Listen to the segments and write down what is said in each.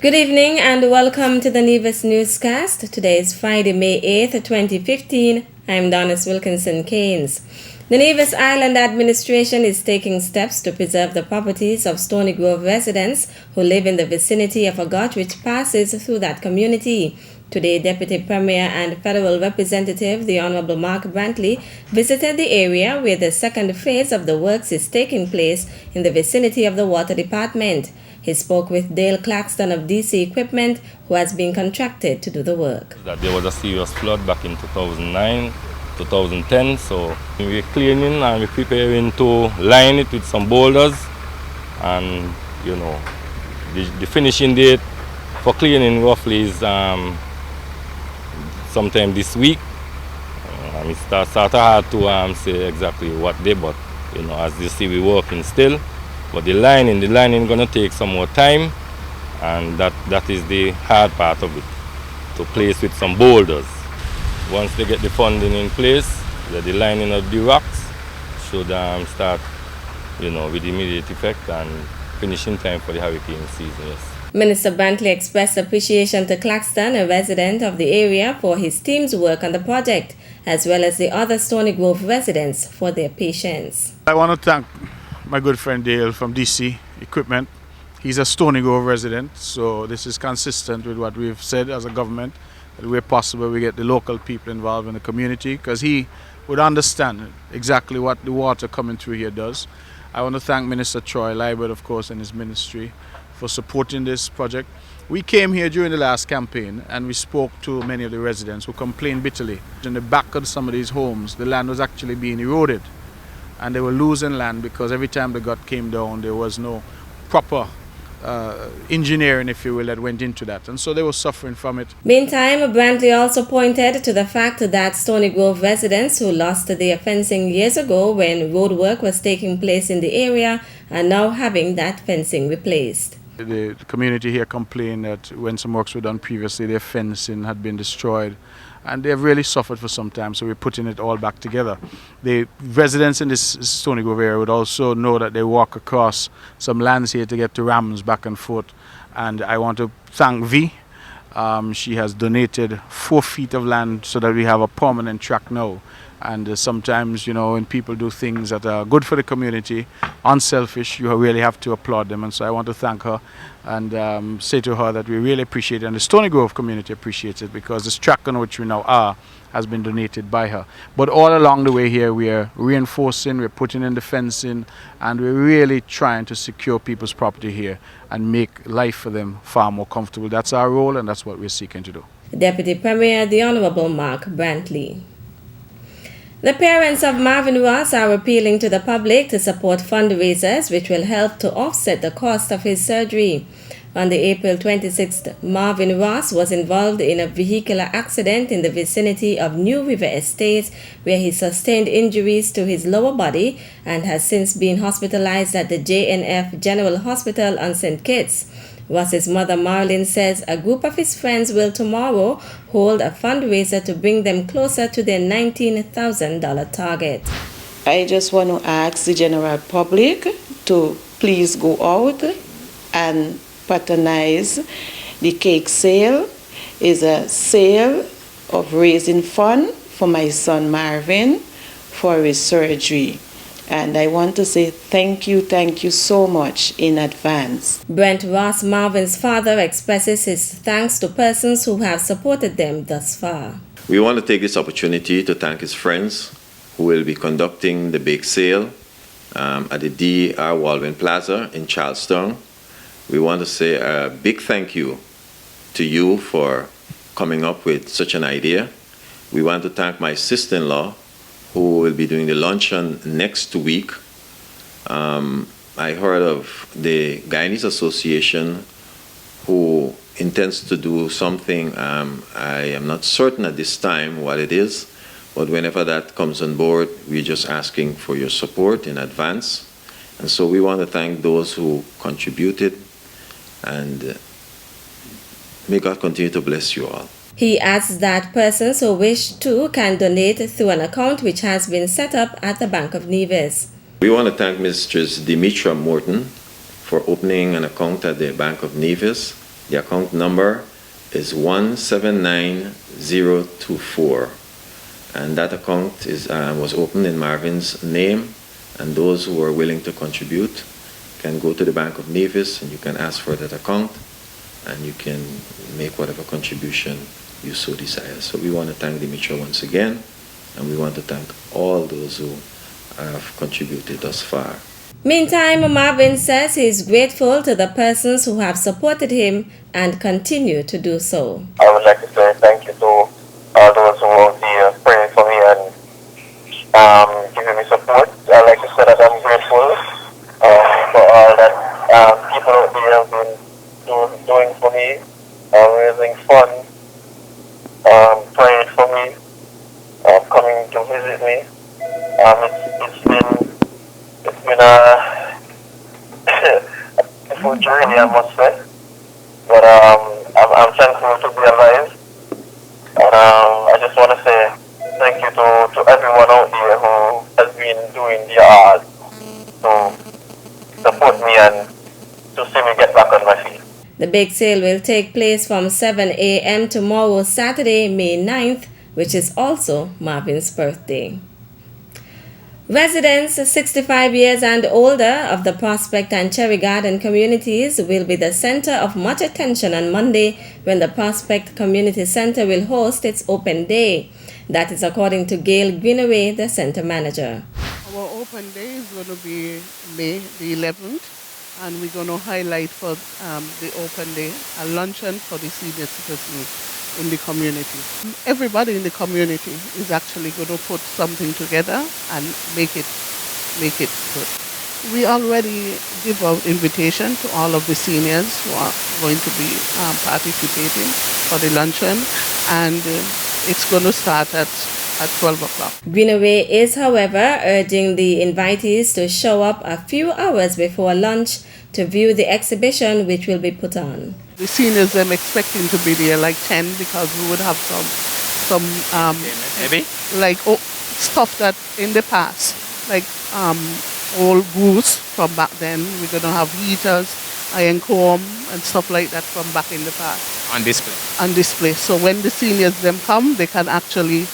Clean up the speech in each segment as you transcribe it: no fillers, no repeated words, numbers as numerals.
Good evening and welcome to the Nevis Newscast. Today is Friday, May 8th, 2015. I'm Donis Wilkinson Keynes. The Nevis Island Administration is taking steps to preserve the properties of Stony Grove residents who live in the vicinity of a gulch which passes through that community. Today, Deputy Premier and Federal Representative, the Honorable Mark Brantley, visited the area where the second phase of the works is taking place in the vicinity of the Water Department. He spoke with Dale Claxton of DC Equipment, who has been contracted to do the work. That there was a serious flood back in 2009, 2010, so we're cleaning and we're preparing to line it with some boulders, and the finishing date for cleaning roughly is sometime this week. It's sort of hard to say exactly what day, but as you see, we're working still. But the lining gonna take some more time, and that is the hard part of it, to place with some boulders. Once they get the funding in place, the lining of the rocks should start, with immediate effect and finishing time for the hurricane season, yes. Minister Brantley expressed appreciation to Claxton, a resident of the area, for his team's work on the project, as well as the other Stony Grove residents for their patience. I want to thank my good friend Dale from DC Equipment. He's a Stony Grove resident, so this is consistent with what we've said as a government, that where possible we get the local people involved in the community, because he would understand exactly what the water coming through here does. I want to thank Minister Troy Liebert, of course, and his ministry for supporting this project. We came here during the last campaign and we spoke to many of the residents who complained bitterly. In the back of some of these homes, the land was actually being eroded, and they were losing land because every time the gut came down, there was no proper engineering, if you will, that went into that, and so they were suffering from it. Meantime, Brantley also pointed to the fact that Stony Grove residents who lost their fencing years ago when road work was taking place in the area are now having that fencing replaced. The community here complained that when some works were done previously, their fencing had been destroyed, and they've really suffered for some time, so we're putting it all back together. The residents in this Stony Grove area would also know that they walk across some lands here to get to Rams back and forth, and I want to thank V. She has donated 4 feet of land so that we have a permanent track now. And sometimes, when people do things that are good for the community, unselfish, you really have to applaud them. And so I want to thank her and say to her that we really appreciate it. And the Stony Grove community appreciates it, because this track on which we now are has been donated by her. But all along the way here, we are reinforcing, we're putting in the fencing, and we're really trying to secure people's property here and make life for them far more comfortable. That's our role, and that's what we're seeking to do. Deputy Premier, the Honorable Mark Brantley. The parents of Marvin Ross are appealing to the public to support fundraisers which will help to offset the cost of his surgery. On the April 26th, Marvin Ross was involved in a vehicular accident in the vicinity of New River Estates, where he sustained injuries to his lower body and has since been hospitalized at the JNF General Hospital on St. Kitts. Ross's mother Marlene says a group of his friends will tomorrow hold a fundraiser to bring them closer to their $19,000 target. I just want to ask the general public to please go out and patronize the cake sale. It's a sale of raising fund for my son Marvin for his surgery. And I want to say thank you so much in advance. Brent Ross, Marvin's father, expresses his thanks to persons who have supported them thus far. We want to take this opportunity to thank his friends who will be conducting the bake sale at the DR Walvin Plaza in Charlestown. We want to say a big thank you to you for coming up with such an idea. We want to thank my sister-in-law, who will be doing the luncheon next week. I heard of the Guyanese Association who intends to do something. I am not certain at this time what it is, but whenever that comes on board, we're just asking for your support in advance. And so we want to thank those who contributed, and may God continue to bless you all. He adds that persons who wish to can donate through an account which has been set up at the Bank of Nevis. We want to thank Mrs. Dimitra Morton for opening an account at the Bank of Nevis. The account number is 179024, and that account was opened in Marvin's name, and those who are willing to contribute can go to the Bank of Nevis and you can ask for that account, and you can make whatever contribution you so desire. So we want to thank Dimitra once again, and we want to thank all those who have contributed thus far. Meantime, Marvin says he is grateful to the persons who have supported him and continue to do so. I would like to say thank you to all those who are here praying for me and giving me support. I'd like to say that I'm grateful for all that people out there have been doing for me, raising funds, praying for me, coming to visit me. It's been a difficult journey, I must say, but I'm thankful to be alive, and I just want to say thank you to everyone out there who has been doing their hard to support me and to see me get back on my feet. The bake sale will take place from 7 a.m. tomorrow, Saturday, May 9th, which is also Marvin's birthday. Residents 65 years and older of the Prospect and Cherry Garden communities will be the center of much attention on Monday when the Prospect Community Center will host its open day. That is according to Gail Greenaway, the center manager. Our open day is going to be May the 11th, and we're going to highlight for the open day a luncheon for the senior citizens in the community. Everybody in the community is actually going to put something together and make it good. We already give out invitation to all of the seniors who are going to be participating for the luncheon, and it's going to start at 12 o'clock. Greenaway is, however, urging the invitees to show up a few hours before lunch to view the exhibition which will be put on. The seniors, I'm expecting to be there like 10 because we would have some maybe like stuff that in the past, like old goose from back then. We're going to have heaters, iron comb and stuff like that from back in the past. On display. On display. So when the seniors them come, they can actually,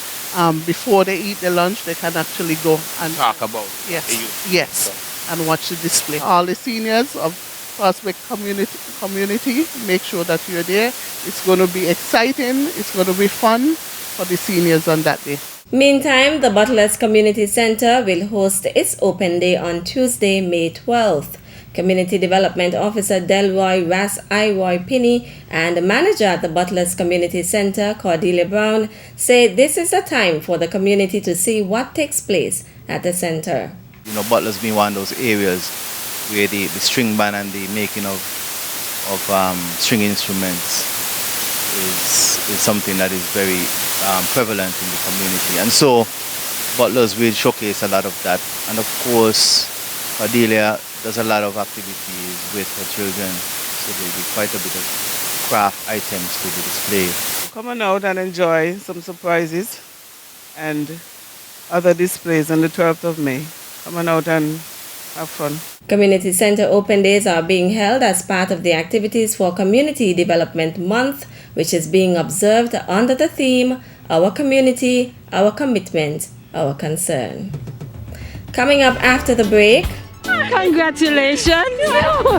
before they eat their lunch, they can actually go and Talk about yes, and watch the display. All the seniors of Prospect community, make sure that you're there. It's going to be exciting. It's going to be fun for the seniors on that day. Meantime, the Butlers Community Center will host its open day on Tuesday, May 12th. Community Development Officer Delroy Ras Iroy Pinney and the manager at the Butlers Community Center, Cordelia Brown, say this is a time for the community to see what takes place at the center. You know, Butler's been one of those areas where the string band and the making of string instruments is something that is very prevalent in the community. And so Butler's will showcase a lot of that. And of course, Cordelia does a lot of activities with her children. So there'll be quite a bit of craft items to be displayed. Come on out and enjoy some surprises and other displays on the 12th of May. Come on out and have fun. Community Center Open Days are being held as part of the activities for Community Development Month, which is being observed under the theme, Our Community, Our Commitment, Our Concern. Coming up after the break, congratulations!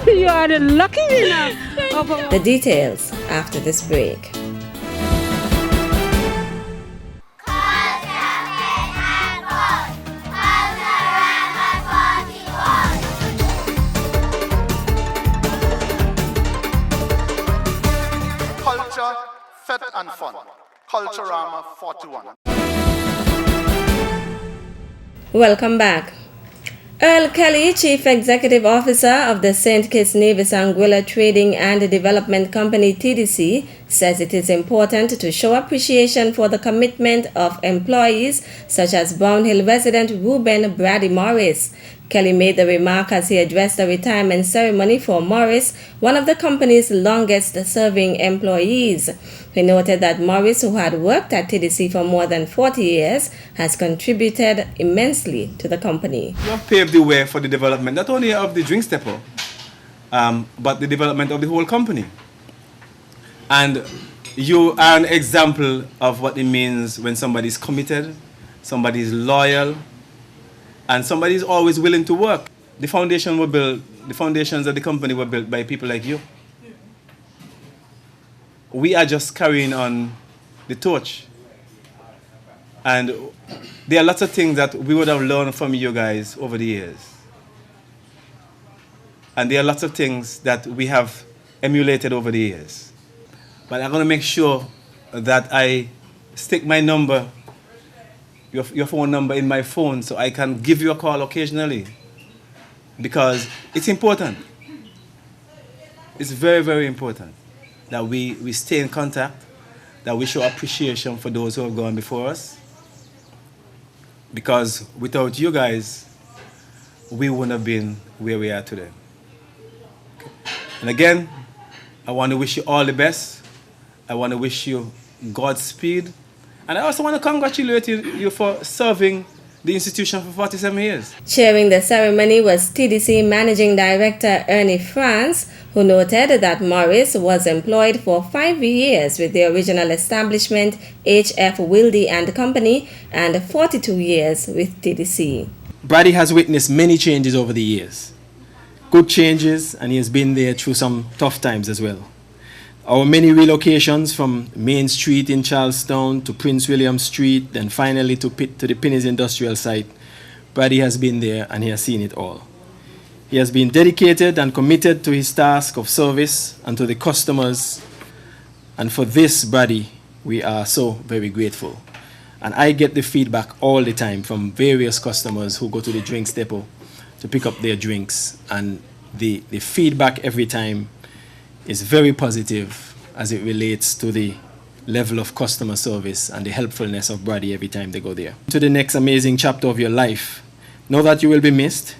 You are the lucky winner. The details after this break. Culture, Fit and Fun. Culturama 41. Welcome back. Earl Kelly, Chief Executive Officer of the St. Kitts Nevis Anguilla Trading and Development Company TDC, says it is important to show appreciation for the commitment of employees such as Brown Hill resident Reuben Brady Morris. Kelly made the remark as he addressed the retirement ceremony for Morris, one of the company's longest-serving employees. He noted that Morris, who had worked at TDC for more than 40 years, has contributed immensely to the company. You have paved the way for the development not only of the drink stepper, but the development of the whole company. And you are an example of what it means when somebody is committed, somebody is loyal, and somebody is always willing to work. The foundations of the company were built by people like you. We are just carrying on the torch. And there are lots of things that we would have learned from you guys over the years. And there are lots of things that we have emulated over the years. But I'm going to make sure that I stick my number, your phone number in my phone so I can give you a call occasionally. Because it's important. It's very, very important that we stay in contact, that we show appreciation for those who have gone before us. Because without you guys, we wouldn't have been where we are today. Okay. And again, I want to wish you all the best. I want to wish you Godspeed. And I also want to congratulate you for serving the institution for 47 years. Chairing the ceremony was TDC Managing Director Ernie France, who noted that Morris was employed for 5 years with the original establishment H.F. Wilde and Company and 42 years with TDC. Brady has witnessed many changes over the years. Good changes, and he has been there through some tough times as well. Our many relocations from Main Street in Charlestown to Prince William Street, then finally to the Pinneys Industrial Site, Brady has been there and he has seen it all. He has been dedicated and committed to his task of service and to the customers. And for this, Brady, we are so very grateful. And I get the feedback all the time from various customers who go to the drinks depot to pick up their drinks. And the feedback every time is very positive as it relates to the level of customer service and the helpfulness of Brady every time they go there. To the next amazing chapter of your life, know that you will be missed.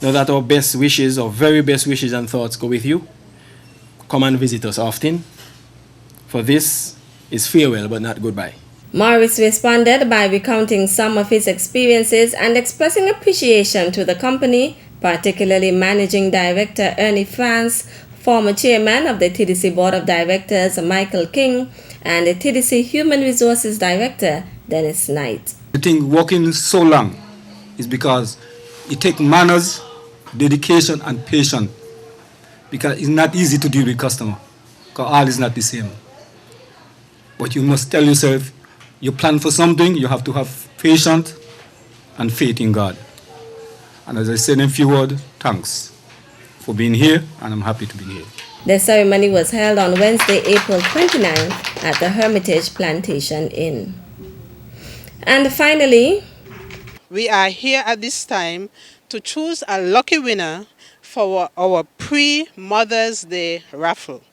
Know that our best wishes, our very best wishes and thoughts go with you. Come and visit us often. For this is farewell but not goodbye. Morris responded by recounting some of his experiences and expressing appreciation to the company, particularly Managing Director Ernie France, former chairman of the TDC Board of Directors Michael King, and the TDC Human Resources Director Dennis Knight. I think working so long is because it takes manners, dedication, and patience. Because it's not easy to deal with customer, because all is not the same. But you must tell yourself, you plan for something, you have to have patience and faith in God. And as I said in a few words, thanks for being here, and I'm happy to be here. The ceremony was held on Wednesday, April 29th at the Hermitage Plantation Inn. And finally, we are here at this time to choose a lucky winner for our pre-Mother's Day raffle.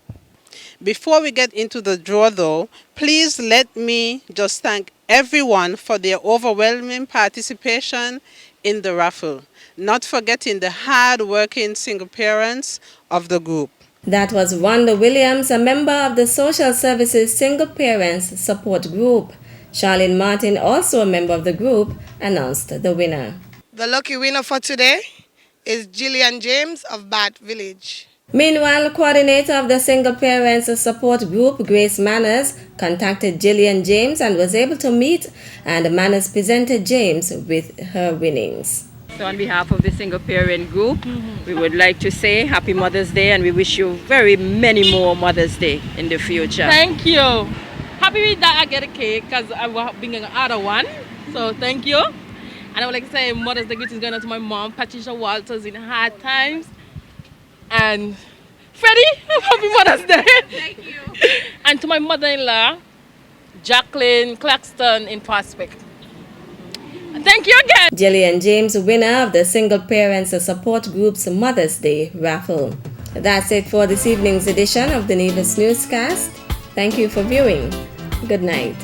Before we get into the draw though, please let me just thank everyone for their overwhelming participation in the raffle, not forgetting the hard-working single parents of the group. That was Wanda Williams, a member of the Social Services Single Parents Support Group. Charlene Martin, also a member of the group, announced the winner. The lucky winner for today is Jillian James of Bath Village. Meanwhile, coordinator of the Single Parents Support Group, Grace Manners, contacted Jillian James and was able to meet, and Manners presented James with her winnings. So on behalf of the Single Parent Group, we would like to say Happy Mother's Day, and we wish you very many more Mother's Day in the future. Thank you. Happy that I get a cake because I will bring another one. So thank you. And I would like to say Mother's Day greetings going out to my mom, Patricia Walters, in hard times. And Freddie, Happy Mother's Day. Thank you. And to my mother-in-law, Jacqueline Claxton in Prospect. Thank you again. Jillian James, winner of the Single Parents Support Group's Mother's Day raffle. That's it for this evening's edition of the Nevis Newscast. Thank you for viewing. Good night.